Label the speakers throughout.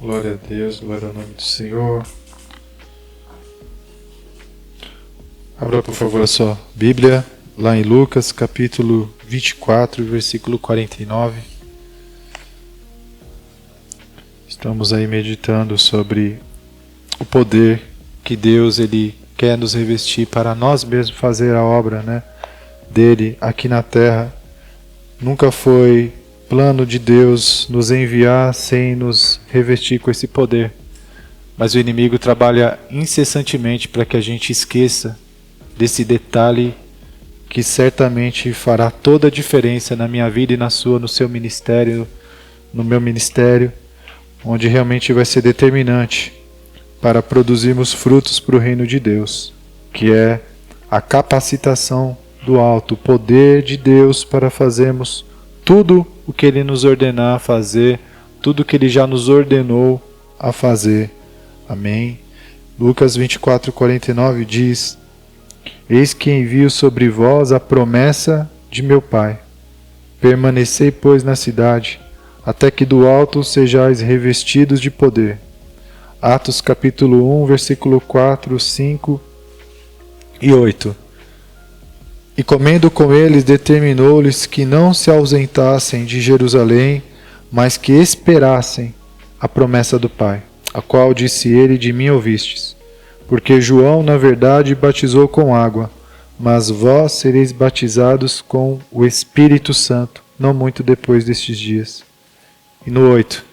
Speaker 1: Glória a Deus, glória ao nome do Senhor. Abra, por favor, a sua Bíblia, lá em Lucas, capítulo 24, versículo 49. Estamos aí meditando sobre o poder que Deus ele quer nos revestir para nós mesmos fazer a obra, dele aqui na terra. Nunca foi plano de Deus nos enviar sem nos revestir com esse poder. Mas o inimigo trabalha incessantemente para que a gente esqueça desse detalhe que certamente fará toda a diferença na minha vida e na sua, no seu ministério, no meu ministério, onde realmente vai ser determinante para produzirmos frutos para o reino de Deus, que é a capacitação do alto, o poder de Deus para fazermos tudo o que Ele nos ordenar a fazer, tudo o que Ele já nos ordenou a fazer. Amém? Lucas 24, 49 diz: Eis que envio sobre vós a promessa de meu Pai. Permanecei, pois, na cidade, até que do alto sejais revestidos de poder. Atos capítulo 1, versículo 4, 5 e 8. E comendo com eles, determinou-lhes que não se ausentassem de Jerusalém, mas que esperassem a promessa do Pai, a qual disse ele: de mim ouvistes. Porque João, na verdade, batizou com água, mas vós sereis batizados com o Espírito Santo, não muito depois destes dias. E no 8: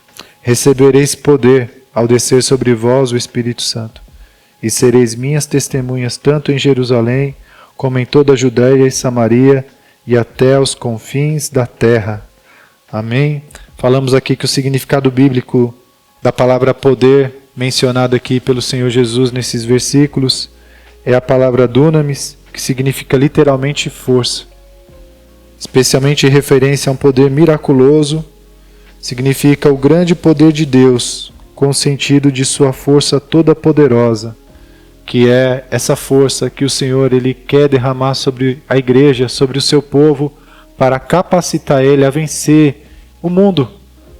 Speaker 1: Recebereis poder ao descer sobre vós o Espírito Santo, e sereis minhas testemunhas tanto em Jerusalém, como em toda a Judéia e Samaria, e até os confins da terra. Amém? Falamos aqui que o significado bíblico da palavra poder, mencionado aqui pelo Senhor Jesus nesses versículos, é a palavra dunamis, que significa literalmente força. Especialmente em referência a um poder miraculoso, significa o grande poder de Deus, com o sentido de sua força toda poderosa, que é essa força que o Senhor ele quer derramar sobre a igreja, sobre o seu povo, para capacitar ele a vencer o mundo,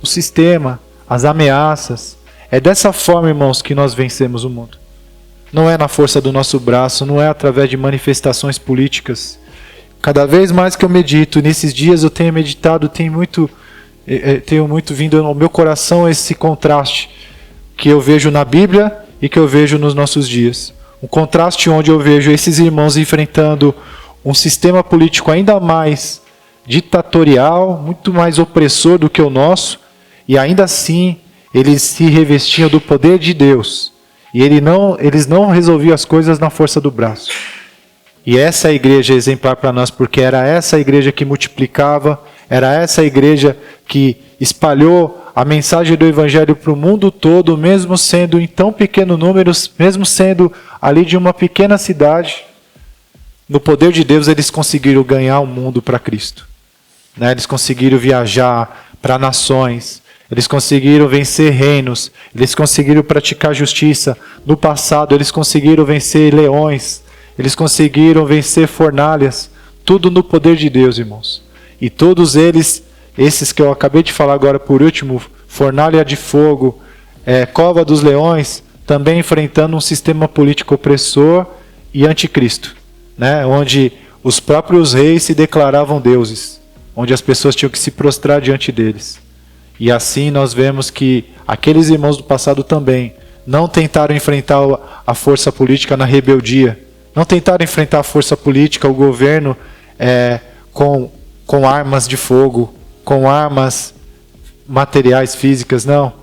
Speaker 1: o sistema, as ameaças. É dessa forma, irmãos, que nós vencemos o mundo. Não é na força do nosso braço, não é através de manifestações políticas. Cada vez mais que eu medito, nesses dias eu tenho meditado, tenho muito vindo ao meu coração esse contraste que eu vejo na Bíblia e que eu vejo nos nossos dias. Um contraste onde eu vejo esses irmãos enfrentando um sistema político ainda mais ditatorial, muito mais opressor do que o nosso, e ainda assim eles se revestiam do poder de Deus. E eles não resolviam as coisas na força do braço. E essa é a igreja exemplar para nós, porque era essa a igreja que multiplicava, era essa a igreja que espalhou a mensagem do Evangelho para o mundo todo, mesmo sendo em tão pequeno número, mesmo sendo ali de uma pequena cidade. No poder de Deus eles conseguiram ganhar o mundo para Cristo. Eles conseguiram viajar para nações, eles conseguiram vencer reinos, eles conseguiram praticar justiça. No passado eles conseguiram vencer leões, eles conseguiram vencer fornalhas, tudo no poder de Deus, irmãos. E todos eles, esses que eu acabei de falar agora por último, fornalha de fogo, cova dos leões, também enfrentando um sistema político opressor e anticristo, onde os próprios reis se declaravam deuses, onde as pessoas tinham que se prostrar diante deles. E assim nós vemos que aqueles irmãos do passado também não tentaram enfrentar a força política na rebeldia, não tentaram enfrentar a força política, o governo, com armas de fogo, com armas materiais, físicas, não.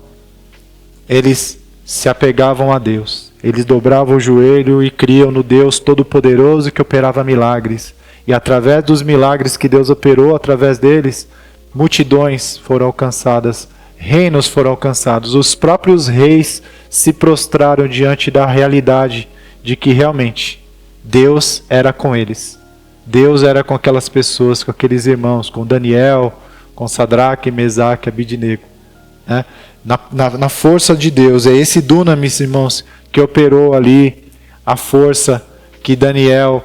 Speaker 1: Eles se apegavam a Deus. Eles dobravam o joelho e criam no Deus Todo-Poderoso que operava milagres. E através dos milagres que Deus operou, através deles, multidões foram alcançadas, reinos foram alcançados. Os próprios reis se prostraram diante da realidade de que realmente Deus era com eles. Deus era com aquelas pessoas, com aqueles irmãos, com Daniel, com Sadraque, Mesaque, Abidnego. Na força de Deus, é esse dunamis, irmãos, que operou ali a força que Daniel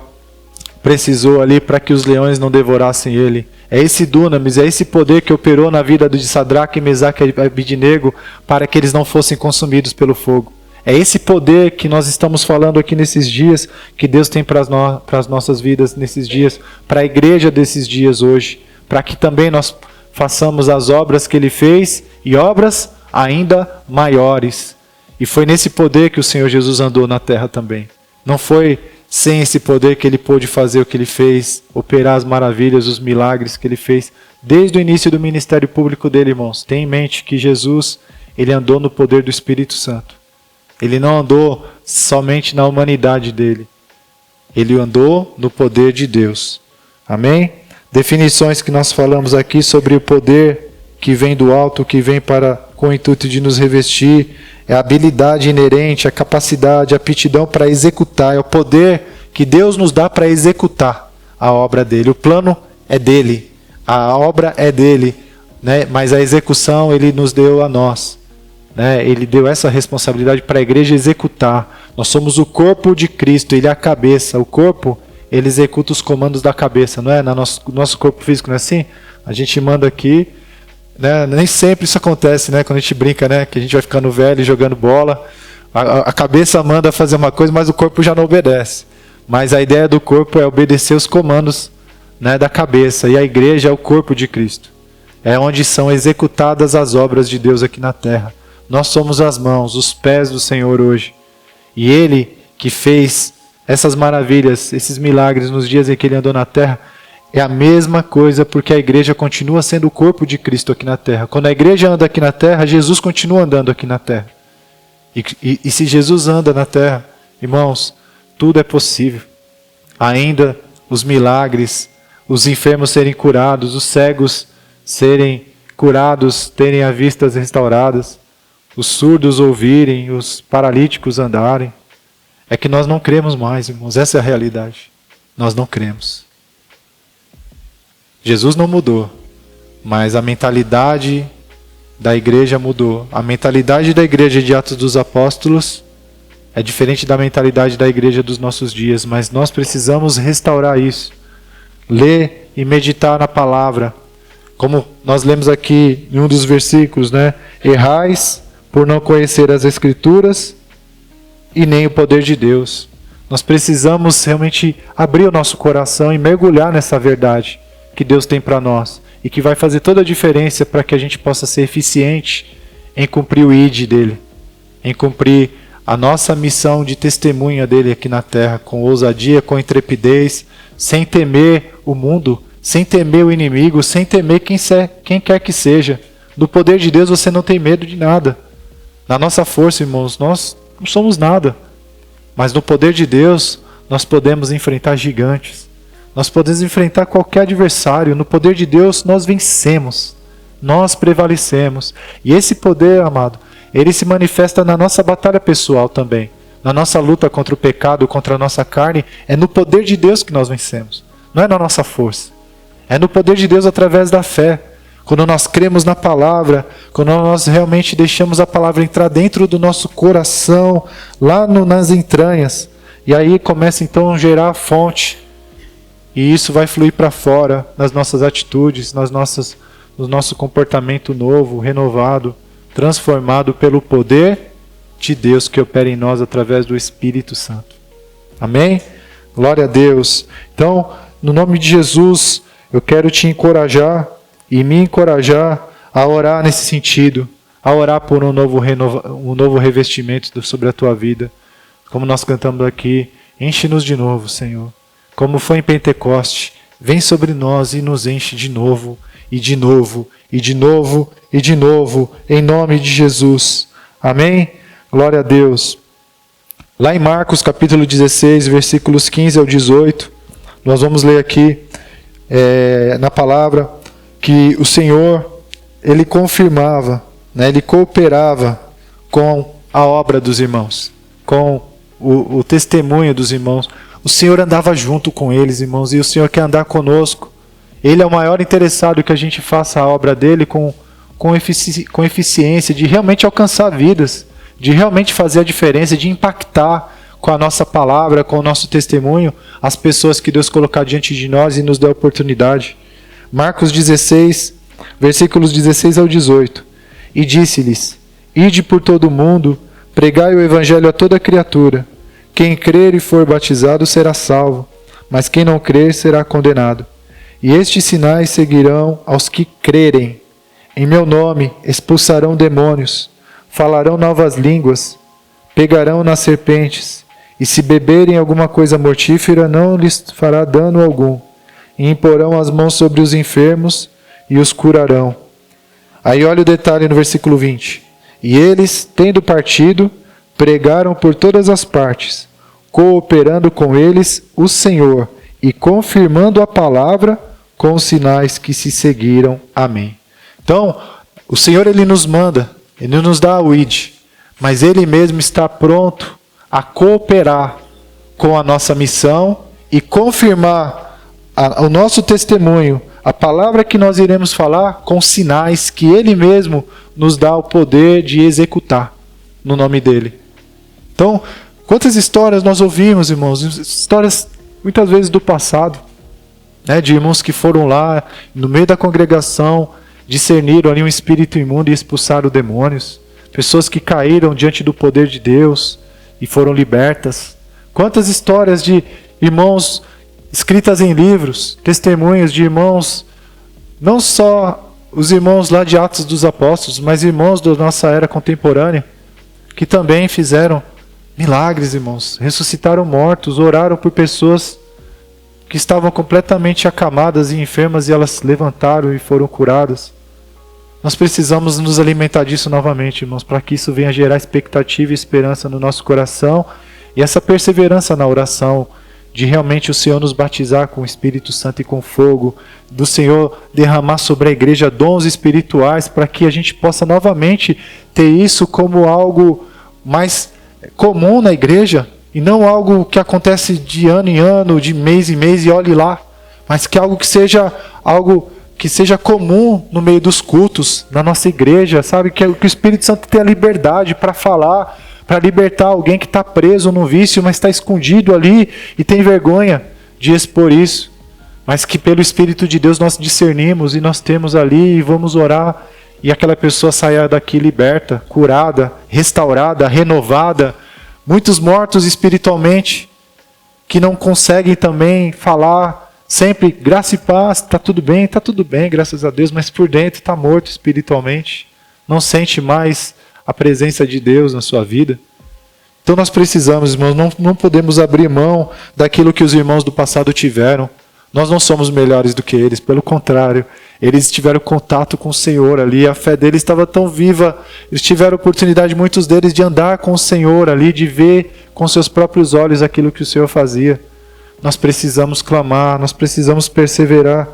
Speaker 1: precisou ali para que os leões não devorassem ele. É esse dunamis, é esse poder que operou na vida de Sadraque, Mesaque e Abidnego para que eles não fossem consumidos pelo fogo. É esse poder que nós estamos falando aqui nesses dias, que Deus tem para as nossas vidas nesses dias, para a igreja desses dias hoje, para que também nós façamos as obras que Ele fez e obras ainda maiores. E foi nesse poder que o Senhor Jesus andou na terra também. Não foi sem esse poder que Ele pôde fazer o que Ele fez, operar as maravilhas, os milagres que Ele fez, desde o início do ministério público dele, irmãos. Tenha em mente que Jesus, Ele andou no poder do Espírito Santo. Ele não andou somente na humanidade dele. Ele andou no poder de Deus. Amém? Definições que nós falamos aqui sobre o poder que vem do alto, que vem com o intuito de nos revestir, é a habilidade inerente, a capacidade, a aptidão para executar, é o poder que Deus nos dá para executar a obra dele. O plano é dele, a obra é dele, né? Mas a execução Ele nos deu a nós. Ele deu essa responsabilidade para a igreja executar. Nós somos o corpo de Cristo, Ele é a cabeça. O corpo, Ele executa os comandos da cabeça, não é? No nosso corpo físico, não é assim? A gente manda aqui, né? Nem sempre isso acontece, né? Quando a gente brinca, né? Que a gente vai ficando velho jogando bola. A cabeça manda fazer uma coisa, mas o corpo já não obedece. Mas a ideia do corpo é obedecer os comandos, né, da cabeça. E a igreja é o corpo de Cristo. É onde são executadas as obras de Deus aqui na terra. Nós somos as mãos, os pés do Senhor hoje. E Ele que fez essas maravilhas, esses milagres nos dias em que Ele andou na terra, é a mesma coisa porque a igreja continua sendo o corpo de Cristo aqui na terra. Quando a igreja anda aqui na terra, Jesus continua andando aqui na terra. E se Jesus anda na terra, irmãos, tudo é possível. Ainda os milagres, os enfermos serem curados, os cegos serem curados, terem as vistas restauradas, os surdos ouvirem, os paralíticos andarem. É que nós não cremos mais, irmãos. Essa é a realidade. Nós não cremos. Jesus não mudou, mas a mentalidade da igreja mudou. A mentalidade da igreja de Atos dos Apóstolos é diferente da mentalidade da igreja dos nossos dias, mas nós precisamos restaurar isso. Ler e meditar na palavra. Como nós lemos aqui em um dos versículos, né? Errais por não conhecer as Escrituras e nem o poder de Deus. Nós precisamos realmente abrir o nosso coração e mergulhar nessa verdade que Deus tem para nós e que vai fazer toda a diferença para que a gente possa ser eficiente em cumprir o ID dele, em cumprir a nossa missão de testemunha dele aqui na terra, com ousadia, com intrepidez, sem temer o mundo, sem temer o inimigo, sem temer quem quer que seja. Do poder de Deus você não tem medo de nada. Na nossa força, irmãos, nós não somos nada. Mas no poder de Deus, nós podemos enfrentar gigantes. Nós podemos enfrentar qualquer adversário. No poder de Deus, nós vencemos. Nós prevalecemos. E esse poder, amado, ele se manifesta na nossa batalha pessoal também. Na nossa luta contra o pecado, contra a nossa carne. É no poder de Deus que nós vencemos. Não é na nossa força. É no poder de Deus através da fé. Quando nós cremos na palavra, quando nós realmente deixamos a palavra entrar dentro do nosso coração, lá nas entranhas, e aí começa então a gerar a fonte, e isso vai fluir para fora, nas nossas atitudes, no nosso comportamento novo, renovado, transformado pelo poder de Deus que opera em nós através do Espírito Santo. Amém? Glória a Deus. Então, no nome de Jesus, eu quero te encorajar e me encorajar a orar nesse sentido, a orar por um novo revestimento sobre a tua vida. Como nós cantamos aqui, enche-nos de novo, Senhor. Como foi em Pentecoste, vem sobre nós e nos enche de novo, e de novo, e de novo, e de novo, em nome de Jesus. Amém? Glória a Deus. Lá em Marcos capítulo 16, versículos 15 ao 18, nós vamos ler aqui na palavra que o Senhor, Ele confirmava, né, Ele cooperava com a obra dos irmãos, com o testemunho dos irmãos. O Senhor andava junto com eles, irmãos, e o Senhor quer andar conosco. Ele é o maior interessado que a gente faça a obra dele com eficiência, de realmente alcançar vidas, de realmente fazer a diferença, de impactar com a nossa palavra, com o nosso testemunho, as pessoas que Deus colocar diante de nós e nos dá a oportunidade. Marcos 16, versículos 16 ao 18. E disse-lhes: Ide por todo o mundo, pregai o evangelho a toda criatura. Quem crer e for batizado será salvo, mas quem não crer será condenado. E estes sinais seguirão aos que crerem. Em meu nome expulsarão demônios, falarão novas línguas, pegarão nas serpentes, e se beberem alguma coisa mortífera não lhes fará dano algum. E imporão as mãos sobre os enfermos e os curarão. Aí olha o detalhe no versículo 20. E eles, tendo partido, pregaram por todas as partes, cooperando com eles o Senhor e confirmando a palavra com os sinais que se seguiram. Amém. Então, o Senhor ele nos manda, ele nos dá o ID, mas ele mesmo está pronto a cooperar com a nossa missão e confirmar o nosso testemunho, a palavra que nós iremos falar com sinais que ele mesmo nos dá o poder de executar no nome dele. Então, quantas histórias nós ouvimos, irmãos, histórias muitas vezes do passado, né, de irmãos que foram lá no meio da congregação, discerniram ali um espírito imundo e expulsaram demônios, pessoas que caíram diante do poder de Deus e foram libertas. Quantas histórias de irmãos escritas em livros, testemunhos de irmãos, não só os irmãos lá de Atos dos Apóstolos, mas irmãos da nossa era contemporânea, que também fizeram milagres, irmãos, ressuscitaram mortos, oraram por pessoas que estavam completamente acamadas e enfermas e elas levantaram e foram curadas. Nós precisamos nos alimentar disso novamente, irmãos, para que isso venha gerar expectativa e esperança no nosso coração e essa perseverança na oração, de realmente o Senhor nos batizar com o Espírito Santo e com fogo, do Senhor derramar sobre a igreja dons espirituais para que a gente possa novamente ter isso como algo mais comum na igreja e não algo que acontece de ano em ano, de mês em mês e olhe lá, mas que algo que seja comum no meio dos cultos, na nossa igreja, sabe? Que o Espírito Santo tenha liberdade para falar, para libertar alguém que está preso no vício, mas está escondido ali e tem vergonha de expor isso. Mas que pelo Espírito de Deus nós discernimos e nós temos ali e vamos orar e aquela pessoa saia daqui liberta, curada, restaurada, renovada. Muitos mortos espiritualmente que não conseguem também falar sempre graça e paz, está tudo bem, graças a Deus, mas por dentro está morto espiritualmente, não sente mais a presença de Deus na sua vida. Então nós precisamos, irmãos, não podemos abrir mão daquilo que os irmãos do passado tiveram. Nós não somos melhores do que eles, pelo contrário, eles tiveram contato com o Senhor ali, a fé deles estava tão viva, eles tiveram oportunidade, muitos deles, de andar com o Senhor ali, de ver com seus próprios olhos aquilo que o Senhor fazia. Nós precisamos clamar, nós precisamos perseverar,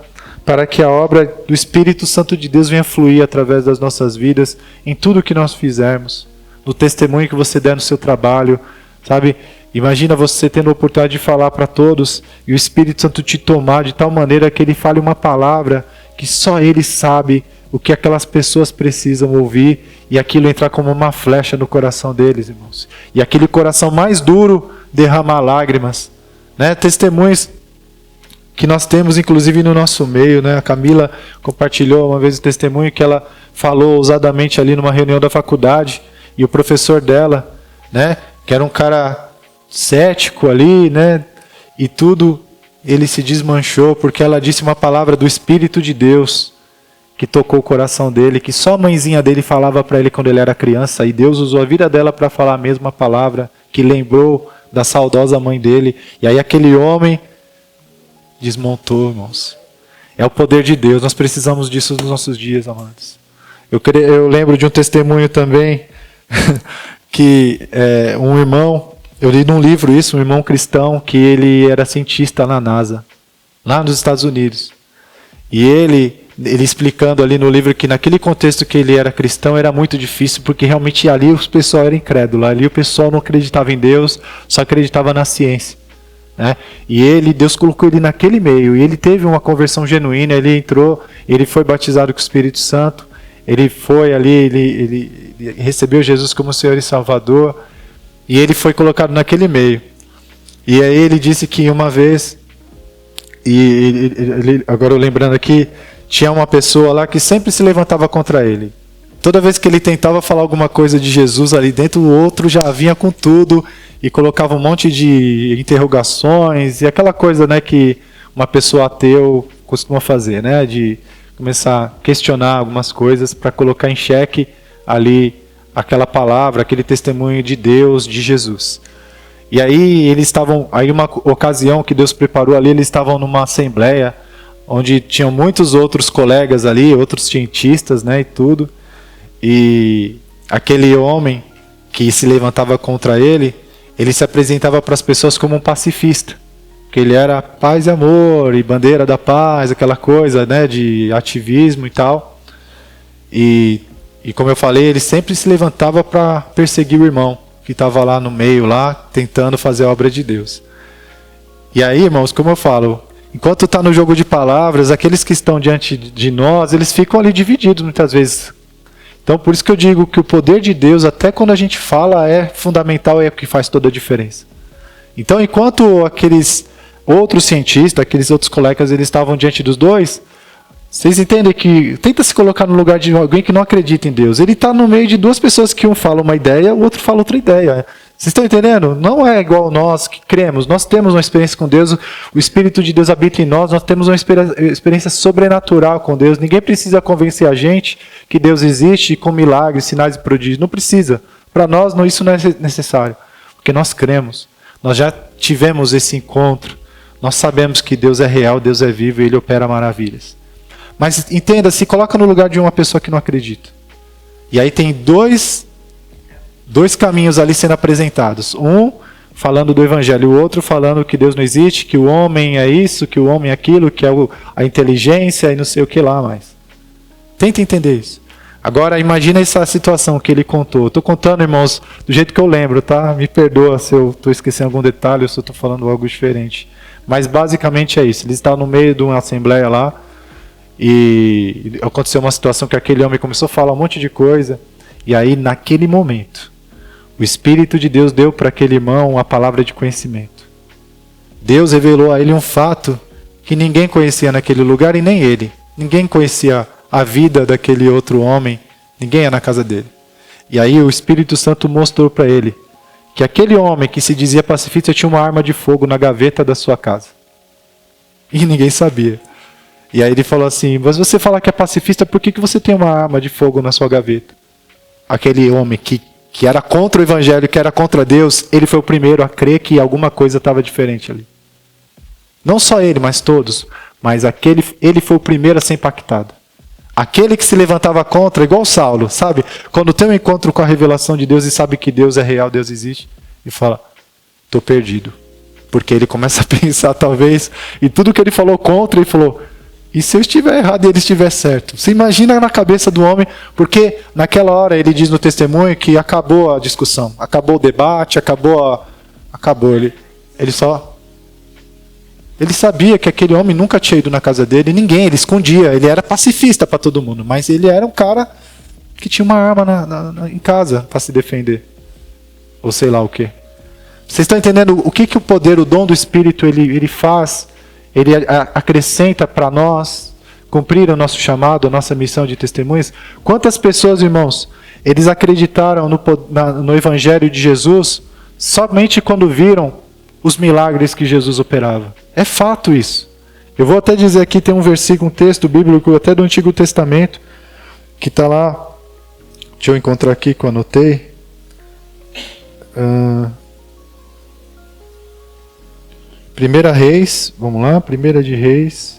Speaker 1: para que a obra do Espírito Santo de Deus venha fluir através das nossas vidas, em tudo que nós fizermos, no testemunho que você der no seu trabalho, sabe? Imagina você tendo a oportunidade de falar para todos, e o Espírito Santo te tomar de tal maneira que ele fale uma palavra que só ele sabe o que aquelas pessoas precisam ouvir, e aquilo entrar como uma flecha no coração deles, irmãos. E aquele coração mais duro derramar lágrimas, né? Testemunhos que nós temos, inclusive, no nosso meio, né? A Camila compartilhou uma vez o testemunho que ela falou ousadamente ali numa reunião da faculdade, e o professor dela, né? Que era um cara cético ali, né? E tudo, ele se desmanchou porque ela disse uma palavra do Espírito de Deus que tocou o coração dele, que só a mãezinha dele falava para ele quando ele era criança, e Deus usou a vida dela para falar a mesma palavra, que lembrou da saudosa mãe dele, e aí aquele homem desmontou, irmãos. É o poder de Deus, nós precisamos disso nos nossos dias, amados. Eu lembro de um testemunho também, que um irmão, eu li num livro isso, um irmão cristão, que ele era cientista na NASA, lá nos Estados Unidos. E ele explicando ali no livro que naquele contexto que ele era cristão era muito difícil, porque realmente ali o pessoal era incrédulo, ali o pessoal não acreditava em Deus, só acreditava na ciência, né? E Deus colocou ele naquele meio, e ele teve uma conversão genuína, ele entrou, ele foi batizado com o Espírito Santo, ele foi ali, ele recebeu Jesus como Senhor e Salvador, e ele foi colocado naquele meio. E aí ele disse que uma vez Agora eu lembrando aqui, tinha uma pessoa lá que sempre se levantava contra ele. Toda vez que ele tentava falar alguma coisa de Jesus ali dentro, o outro já vinha com tudo e colocava um monte de interrogações e aquela coisa, né, que uma pessoa ateu costuma fazer, né, de começar a questionar algumas coisas para colocar em xeque ali aquela palavra, aquele testemunho de Deus, de Jesus. E aí eles estavam, aí uma ocasião que Deus preparou ali, eles estavam numa assembleia onde tinham muitos outros colegas ali, outros cientistas, né, e tudo. E aquele homem que se levantava contra ele, ele se apresentava para as pessoas como um pacifista, que ele era paz e amor e bandeira da paz, aquela coisa, né, de ativismo e tal. E como eu falei, ele sempre se levantava para perseguir o irmão que estava lá no meio, lá tentando fazer a obra de Deus. E aí, irmãos, como eu falo, enquanto está no jogo de palavras, aqueles que estão diante de nós, eles ficam ali divididos muitas vezes. Então, por isso que eu digo que o poder de Deus, até quando a gente fala, é fundamental, é o que faz toda a diferença. Então, enquanto aqueles outros cientistas, aqueles outros colegas, eles estavam diante dos dois, vocês entendem que, tenta se colocar no lugar de alguém que não acredita em Deus. Ele está no meio de duas pessoas que um fala uma ideia, o outro fala outra ideia. Vocês estão entendendo? Não é igual nós que cremos. Nós temos uma experiência com Deus, o Espírito de Deus habita em nós, nós temos uma experiência sobrenatural com Deus. Ninguém precisa convencer a gente que Deus existe com milagres, sinais e prodígios. Não precisa. Para nós, isso não é necessário. Porque nós cremos. Nós já tivemos esse encontro. Nós sabemos que Deus é real, Deus é vivo e Ele opera maravilhas. Mas entenda, se coloca no lugar de uma pessoa que não acredita. E aí tem dois caminhos ali sendo apresentados. Um falando do evangelho, o outro falando que Deus não existe, que o homem é isso, que o homem é aquilo, que é a inteligência e não sei o que lá mais. Tenta entender isso. Agora imagina essa situação que ele contou. Estou contando, irmãos, do jeito que eu lembro, tá? Me perdoa se eu estou esquecendo algum detalhe ou se eu estou falando algo diferente. Mas basicamente é isso. Eles estavam no meio de uma assembleia lá e aconteceu uma situação que aquele homem começou a falar um monte de coisa. E aí, naquele momento, o Espírito de Deus deu para aquele irmão uma palavra de conhecimento. Deus revelou a ele um fato que ninguém conhecia naquele lugar e nem ele. Ninguém conhecia a vida daquele outro homem, ninguém ia na casa dele. E aí o Espírito Santo mostrou para ele que aquele homem que se dizia pacifista tinha uma arma de fogo na gaveta da sua casa. E ninguém sabia. E aí ele falou assim, mas você fala que é pacifista, por que você tem uma arma de fogo na sua gaveta? Aquele homem que era contra o evangelho, que era contra Deus, ele foi o primeiro a crer que alguma coisa estava diferente ali. Não só ele, mas todos. Mas ele foi o primeiro a ser impactado. Aquele que se levantava contra, igual Saulo, sabe? Quando tem um encontro com a revelação de Deus e sabe que Deus é real, Deus existe, e fala, estou perdido. Porque ele começa a pensar, talvez, e tudo que ele falou contra, ele falou, e se eu estiver errado e ele estiver certo? Você imagina na cabeça do homem, porque naquela hora ele diz no testemunho que acabou a discussão, acabou o debate, acabou. Ele sabia que aquele homem nunca tinha ido na casa dele, ele escondia, ele era pacifista para todo mundo, mas ele era um cara que tinha uma arma em casa para se defender. Ou sei lá o quê. Vocês estão entendendo o que o poder, o dom do Espírito ele faz? Ele acrescenta para nós cumprir o nosso chamado, a nossa missão de testemunhas. Quantas pessoas, irmãos, eles acreditaram no Evangelho de Jesus somente quando viram os milagres que Jesus operava? É fato isso. Eu vou até dizer aqui, tem um versículo, um texto bíblico até do Antigo Testamento, que está lá, deixa eu encontrar aqui que eu anotei. 1 Reis, vamos lá, 1 de Reis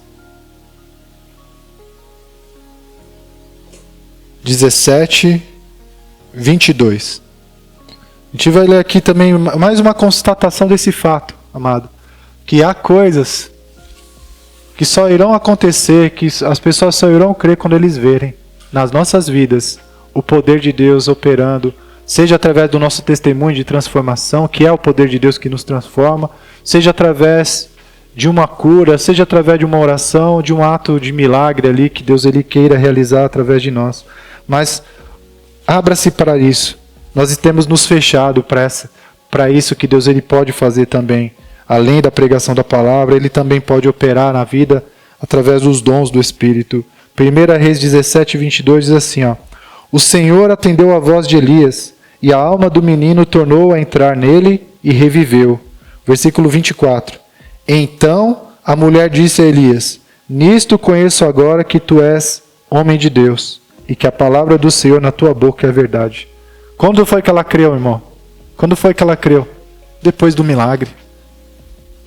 Speaker 1: 17, 22. A gente vai ler aqui também mais uma constatação desse fato, amado. Que há coisas que só irão acontecer, que as pessoas só irão crer quando eles verem nas nossas vidas o poder de Deus operando, seja através do nosso testemunho de transformação, que é o poder de Deus que nos transforma, seja através de uma cura, seja através de uma oração, de um ato de milagre ali que Deus ele queira realizar através de nós. Mas abra-se para isso. Nós temos nos fechado para isso que Deus ele pode fazer também além da pregação da palavra, ele também pode operar na vida através dos dons do Espírito. 1 Reis 17, 22 diz assim, ó, o Senhor atendeu a voz de Elias, e a alma do menino tornou a entrar nele e reviveu. Versículo 24. Então a mulher disse a Elias, nisto conheço agora que tu és homem de Deus, e que a palavra do Senhor na tua boca é verdade. Quando foi que ela creu, irmão? Quando foi que ela creu? Depois do milagre.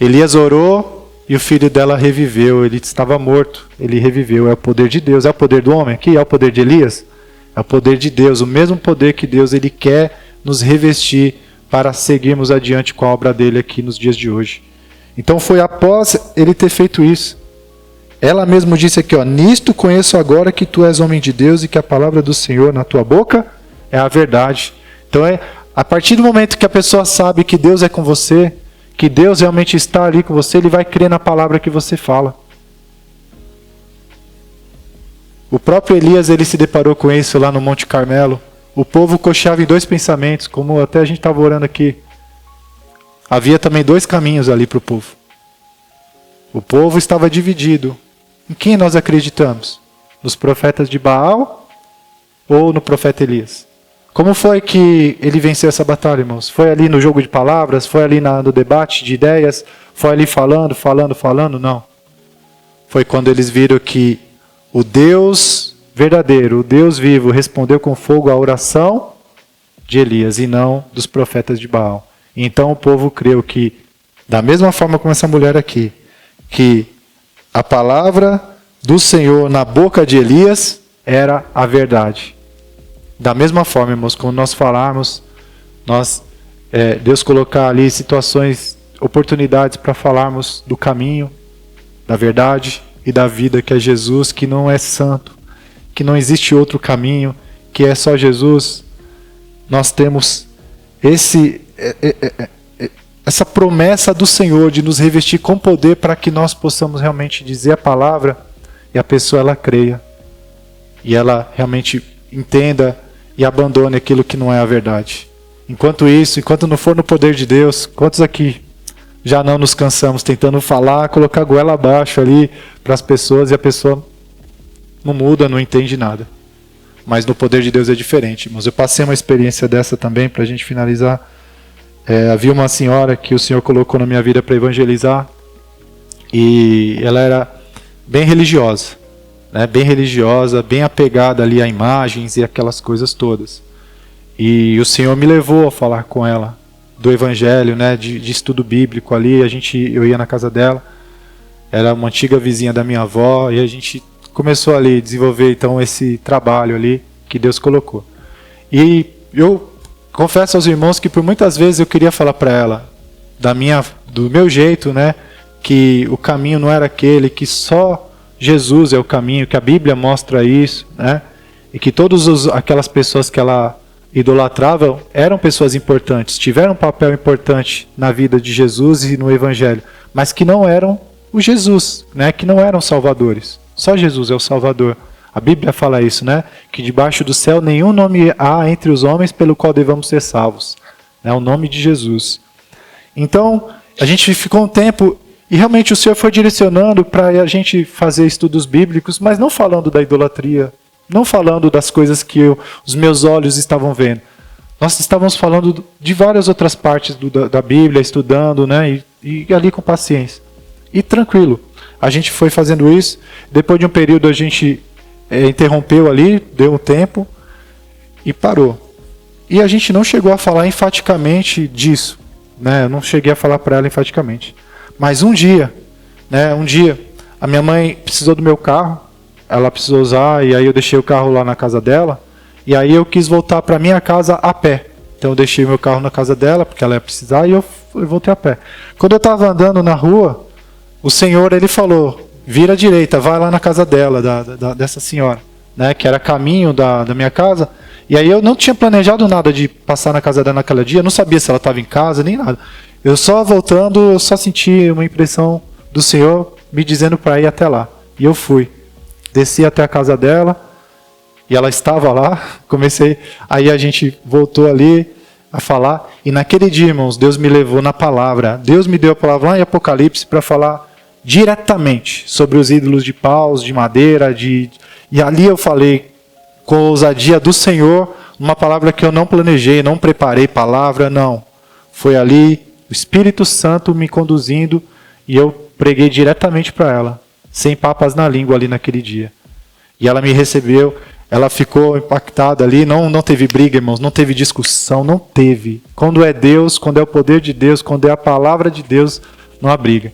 Speaker 1: Elias orou e o filho dela reviveu. Ele estava morto, ele reviveu. É o poder de Deus. É o poder do homem aqui? É o poder de Elias? É o poder de Deus. O mesmo poder que Deus ele quer nos revestir para seguirmos adiante com a obra dele aqui nos dias de hoje. Então foi após ele ter feito isso. Ela mesmo disse aqui, ó, nisto conheço agora que tu és homem de Deus e que a palavra do Senhor na tua boca é a verdade. Então a partir do momento que a pessoa sabe que Deus é com você, que Deus realmente está ali com você, ele vai crer na palavra que você fala. O próprio Elias, ele se deparou com isso lá no Monte Carmelo. O povo cocheava em dois pensamentos, como até a gente estava orando aqui. Havia também dois caminhos ali para o povo. O povo estava dividido. Em quem nós acreditamos? Nos profetas de Baal ou no profeta Elias? Como foi que ele venceu essa batalha, irmãos? Foi ali no jogo de palavras? Foi ali no debate de ideias? Foi ali falando? Não. Foi quando eles viram que o Deus verdadeiro, o Deus vivo, respondeu com fogo à oração de Elias e não dos profetas de Baal. Então o povo creu que, da mesma forma como essa mulher aqui, que a palavra do Senhor na boca de Elias era a verdade. Da mesma forma, irmãos, quando nós falarmos, Deus colocar ali situações, oportunidades para falarmos do caminho, da verdade e da vida que é Jesus, que não é santo, que não existe outro caminho, que é só Jesus, nós temos essa promessa do Senhor de nos revestir com poder para que nós possamos realmente dizer a palavra e a pessoa ela creia e ela realmente entenda e abandone aquilo que não é a verdade. Enquanto isso, enquanto não for no poder de Deus, quantos aqui já não nos cansamos tentando falar, colocar a goela abaixo ali para as pessoas e a pessoa não muda, não entende nada. Mas no poder de Deus é diferente, irmãos. Eu passei uma experiência dessa também para a gente finalizar. Havia uma senhora que o Senhor colocou na minha vida para evangelizar e ela era bem religiosa, né? Bem religiosa, bem apegada ali a imagens e aquelas coisas todas. E o Senhor me levou a falar com ela do evangelho, né? De estudo bíblico ali. Eu ia na casa dela, era uma antiga vizinha da minha avó e a gente começou ali a desenvolver então esse trabalho ali que Deus colocou. E eu confesso aos irmãos que por muitas vezes eu queria falar para ela, do meu jeito, né, que o caminho não era aquele, que só Jesus é o caminho, que a Bíblia mostra isso, né, e que todas aquelas pessoas que ela idolatrava eram pessoas importantes, tiveram um papel importante na vida de Jesus e no Evangelho, mas que não eram o Jesus, né, que não eram salvadores. Só Jesus é o Salvador. A Bíblia fala isso, né? Que debaixo do céu nenhum nome há entre os homens pelo qual devamos ser salvos. É o nome de Jesus. Então, a gente ficou um tempo e realmente o Senhor foi direcionando para a gente fazer estudos bíblicos, mas não falando da idolatria, não falando das coisas que os meus olhos estavam vendo. Nós estávamos falando de várias outras partes da Bíblia, estudando, né? E ali com paciência. E tranquilo. A gente foi fazendo isso. Depois de um período a gente interrompeu ali, deu um tempo e parou. E a gente não chegou a falar enfaticamente disso, né? Eu não cheguei a falar para ela enfaticamente. Mas um dia, a minha mãe precisou do meu carro, ela precisou usar, e aí eu deixei o carro lá na casa dela, e aí eu quis voltar para minha casa a pé. Então eu deixei meu carro na casa dela, porque ela ia precisar, e eu voltei a pé. Quando eu estava andando na rua, o Senhor, ele falou, vira à direita, vai lá na casa dela, dessa senhora, né, que era caminho da minha casa. E aí eu não tinha planejado nada de passar na casa dela naquele dia, eu não sabia se ela estava em casa, nem nada. Eu só voltando, eu só senti uma impressão do Senhor me dizendo para ir até lá. E eu fui. Desci até a casa dela, e ela estava lá, aí a gente voltou ali, a falar. E naquele dia, irmãos, Deus me levou na palavra. Deus me deu a palavra lá em Apocalipse para falar diretamente sobre os ídolos de paus, de madeira. E ali eu falei com ousadia do Senhor, uma palavra que eu não planejei, não preparei palavra, não. Foi ali o Espírito Santo me conduzindo e eu preguei diretamente para ela, sem papas na língua ali naquele dia. E ela me recebeu, ela ficou impactada ali, não teve briga, irmãos, não teve discussão, não teve. Quando é Deus, quando é o poder de Deus, quando é a palavra de Deus, não há briga.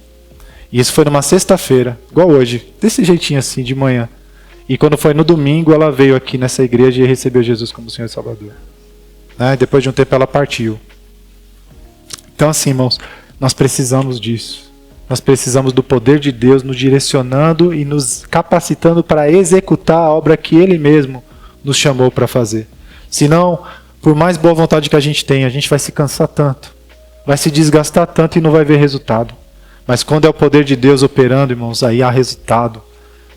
Speaker 1: E isso foi numa sexta-feira, igual hoje, desse jeitinho assim, de manhã. E quando foi no domingo, ela veio aqui nessa igreja e recebeu Jesus como Senhor e Salvador. Né? Depois de um tempo ela partiu. Então assim, irmãos, nós precisamos disso. Nós precisamos do poder de Deus nos direcionando e nos capacitando para executar a obra que Ele mesmo nos chamou para fazer. Senão, por mais boa vontade que a gente tenha, a gente vai se cansar tanto, vai se desgastar tanto e não vai ver resultado. Mas quando é o poder de Deus operando, irmãos, aí há resultado.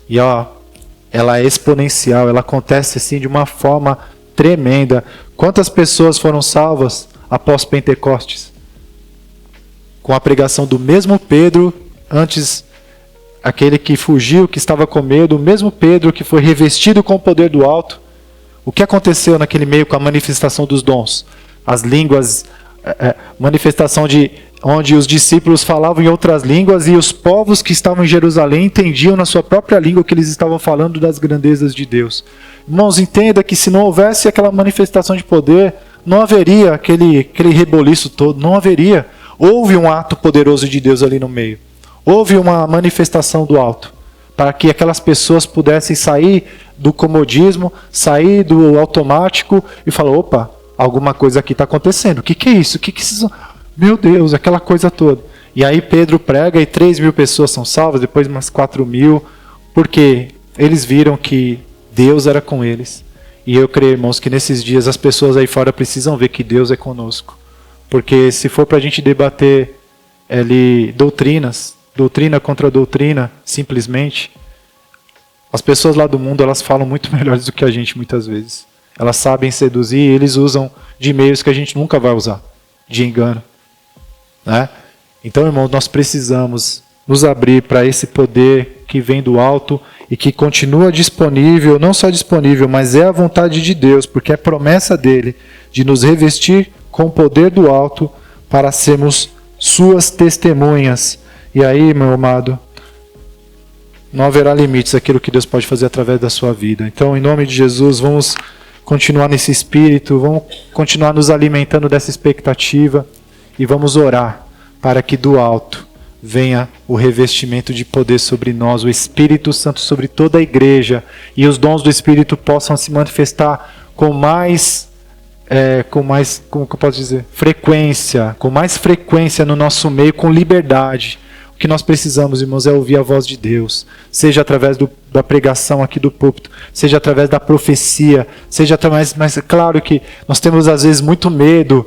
Speaker 1: E ela é exponencial, ela acontece assim de uma forma tremenda. Quantas pessoas foram salvas após Pentecostes? Com a pregação do mesmo Pedro, antes aquele que fugiu, que estava com medo, o mesmo Pedro que foi revestido com o poder do alto. O que aconteceu naquele meio com a manifestação dos dons? As línguas, manifestação de onde os discípulos falavam em outras línguas e os povos que estavam em Jerusalém entendiam na sua própria língua que eles estavam falando das grandezas de Deus. Irmãos, entenda que se não houvesse aquela manifestação de poder, não haveria aquele reboliço todo, não haveria. Houve um ato poderoso de Deus ali no meio. Houve uma manifestação do alto. Para que aquelas pessoas pudessem sair do comodismo, sair do automático e falar, opa, alguma coisa aqui está acontecendo. O que é isso? Meu Deus, aquela coisa toda. E aí Pedro prega e 3.000 pessoas são salvas, depois umas 4.000. Porque eles viram que Deus era com eles. E eu creio, irmãos, que nesses dias as pessoas aí fora precisam ver que Deus é conosco. Porque se for para a gente debater doutrina contra doutrina, simplesmente, as pessoas lá do mundo, elas falam muito melhores do que a gente muitas vezes. Elas sabem seduzir e eles usam de meios que a gente nunca vai usar, de engano. Né? Então, irmãos, nós precisamos nos abrir para esse poder que vem do alto e que continua disponível, não só disponível, mas é a vontade de Deus, porque é promessa dele de nos revestir com o poder do alto para sermos suas testemunhas. E aí, meu amado, não haverá limites àquilo que Deus pode fazer através da sua vida. Então, em nome de Jesus, vamos continuar nesse espírito, vamos continuar nos alimentando dessa expectativa e vamos orar para que do alto venha o revestimento de poder sobre nós, o Espírito Santo sobre toda a igreja e os dons do Espírito possam se manifestar com mais, como que eu posso dizer, com mais frequência no nosso meio, com liberdade. O que nós precisamos, irmãos, é ouvir a voz de Deus, seja através da pregação aqui do púlpito, seja através da profecia, seja através, mas é claro que nós temos às vezes muito medo,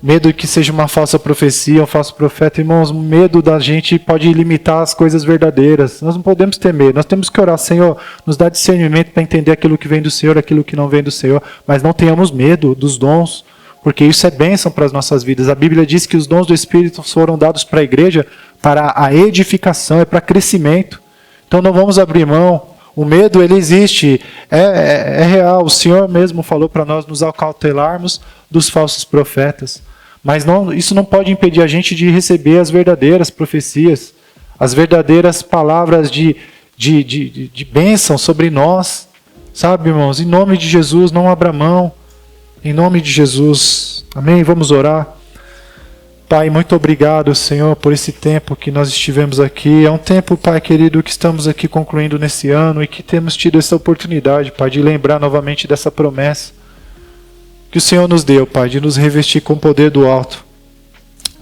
Speaker 1: medo que seja uma falsa profecia, um falso profeta. Irmãos, o medo da gente pode limitar as coisas verdadeiras. Nós não podemos ter medo, nós temos que orar, Senhor, nos dá discernimento para entender aquilo que vem do Senhor, aquilo que não vem do Senhor, mas não tenhamos medo dos dons, porque isso é bênção para as nossas vidas. A Bíblia diz que os dons do Espírito foram dados para a igreja para a edificação, é para crescimento. Então não vamos abrir mão. O medo, ele existe, é real. O Senhor mesmo falou para nós nos acautelarmos dos falsos profetas. Mas isso não pode impedir a gente de receber as verdadeiras profecias, as verdadeiras palavras de bênção sobre nós. Sabe, irmãos, em nome de Jesus, não abra mão. Em nome de Jesus. Amém? Vamos orar. Pai, muito obrigado, Senhor, por esse tempo que nós estivemos aqui. É um tempo, Pai querido, que estamos aqui concluindo nesse ano e que temos tido essa oportunidade, Pai, de lembrar novamente dessa promessa que o Senhor nos deu, Pai, de nos revestir com o poder do alto,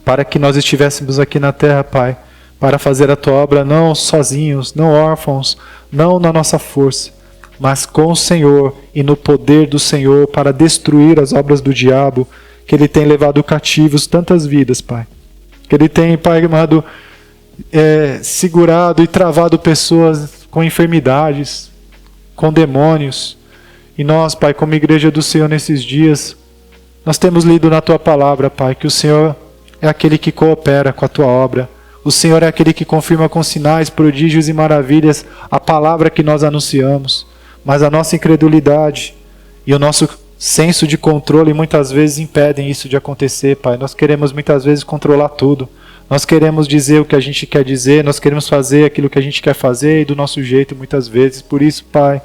Speaker 1: para que nós estivéssemos aqui na terra, Pai, para fazer a Tua obra não sozinhos, não órfãos, não na nossa força, mas com o Senhor e no poder do Senhor para destruir as obras do diabo, que ele tem levado cativos tantas vidas, Pai. Que ele tem, Pai amado, segurado e travado pessoas com enfermidades, com demônios. E nós, Pai, como igreja do Senhor nesses dias, Nós temos lido na Tua palavra, Pai, que o Senhor é aquele que coopera com a Tua obra. O Senhor é aquele que confirma com sinais, prodígios e maravilhas a palavra que nós anunciamos. Mas a nossa incredulidade e o nosso senso de controle muitas vezes impedem isso de acontecer, Pai. Nós queremos muitas vezes controlar tudo. Nós queremos dizer o que a gente quer dizer, nós queremos fazer aquilo que a gente quer fazer e do nosso jeito muitas vezes. Por isso, Pai,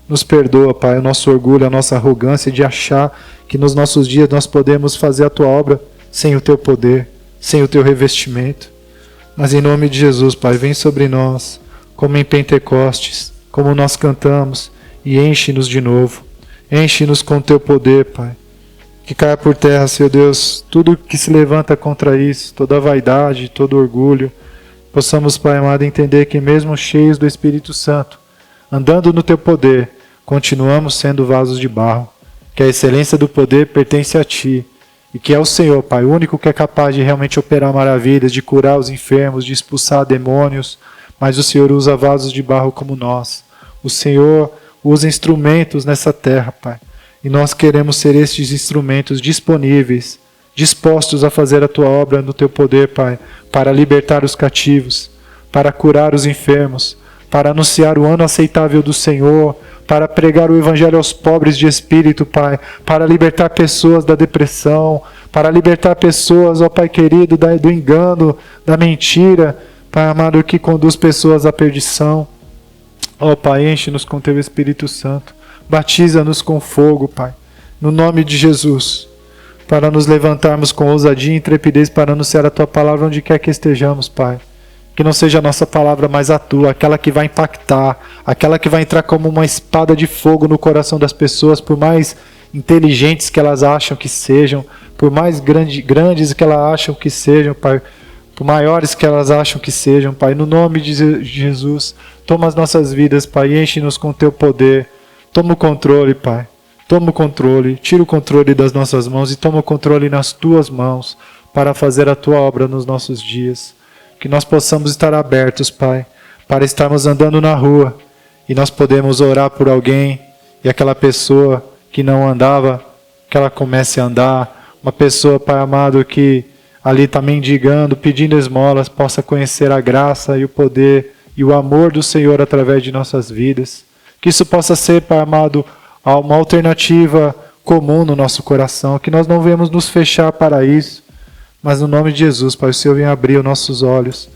Speaker 1: nos perdoa, Pai, o nosso orgulho, a nossa arrogância de achar que nos nossos dias nós podemos fazer a Tua obra sem o Teu poder, sem o Teu revestimento. Mas em nome de Jesus, Pai, vem sobre nós, como em Pentecostes, como nós cantamos, e enche-nos de novo. Enche-nos com o Teu poder, Pai. Que caia por terra, Senhor Deus, tudo que se levanta contra isso, toda vaidade, todo orgulho. Possamos, Pai amado, entender que mesmo cheios do Espírito Santo, andando no Teu poder, continuamos sendo vasos de barro. Que a excelência do poder pertence a Ti. E que é o Senhor, Pai, o único que é capaz de realmente operar maravilhas, de curar os enfermos, de expulsar demônios. Mas o Senhor usa vasos de barro como nós. O Senhor usa instrumentos nessa terra, Pai. E nós queremos ser estes instrumentos disponíveis, dispostos a fazer a Tua obra no Teu poder, Pai, para libertar os cativos, para curar os enfermos, para anunciar o ano aceitável do Senhor, para pregar o Evangelho aos pobres de espírito, Pai, para libertar pessoas da depressão, para libertar pessoas, ó Pai querido, do engano, da mentira, Pai amado, que conduz pessoas à perdição. Ó Pai, enche-nos com Teu Espírito Santo, batiza-nos com fogo, Pai, no nome de Jesus, para nos levantarmos com ousadia e intrepidez para anunciar a Tua palavra onde quer que estejamos, Pai. Que não seja a nossa palavra, mas a Tua, aquela que vai impactar, aquela que vai entrar como uma espada de fogo no coração das pessoas, por mais inteligentes que elas acham que sejam, por mais grandes que elas acham que sejam, Pai, por maiores que elas acham que sejam, Pai. No nome de Jesus, toma as nossas vidas, Pai, enche-nos com Teu poder. Toma o controle, Pai. Toma o controle, tira o controle das nossas mãos e toma o controle nas Tuas mãos para fazer a Tua obra nos nossos dias. Que nós possamos estar abertos, Pai, para estarmos andando na rua e nós podemos orar por alguém e aquela pessoa que não andava, que ela comece a andar. Uma pessoa, Pai amado, que ali está mendigando, pedindo esmolas, possa conhecer a graça e o poder e o amor do Senhor através de nossas vidas. Que isso possa ser, Pai amado, uma alternativa comum no nosso coração, que nós não venhamos nos fechar para isso, mas no nome de Jesus, Pai, o Senhor venha abrir os nossos olhos,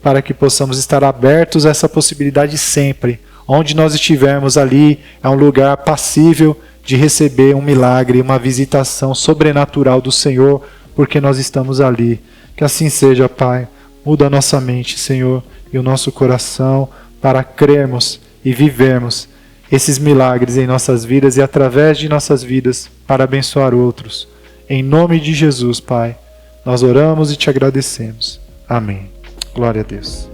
Speaker 1: para que possamos estar abertos a essa possibilidade sempre. Onde nós estivermos ali, é um lugar passível de receber um milagre, uma visitação sobrenatural do Senhor, porque nós estamos ali. Que assim seja, Pai. Muda a nossa mente, Senhor, e o nosso coração, para crermos e vivermos esses milagres em nossas vidas e através de nossas vidas, para abençoar outros. Em nome de Jesus, Pai, nós oramos e Te agradecemos. Amém. Glória a Deus.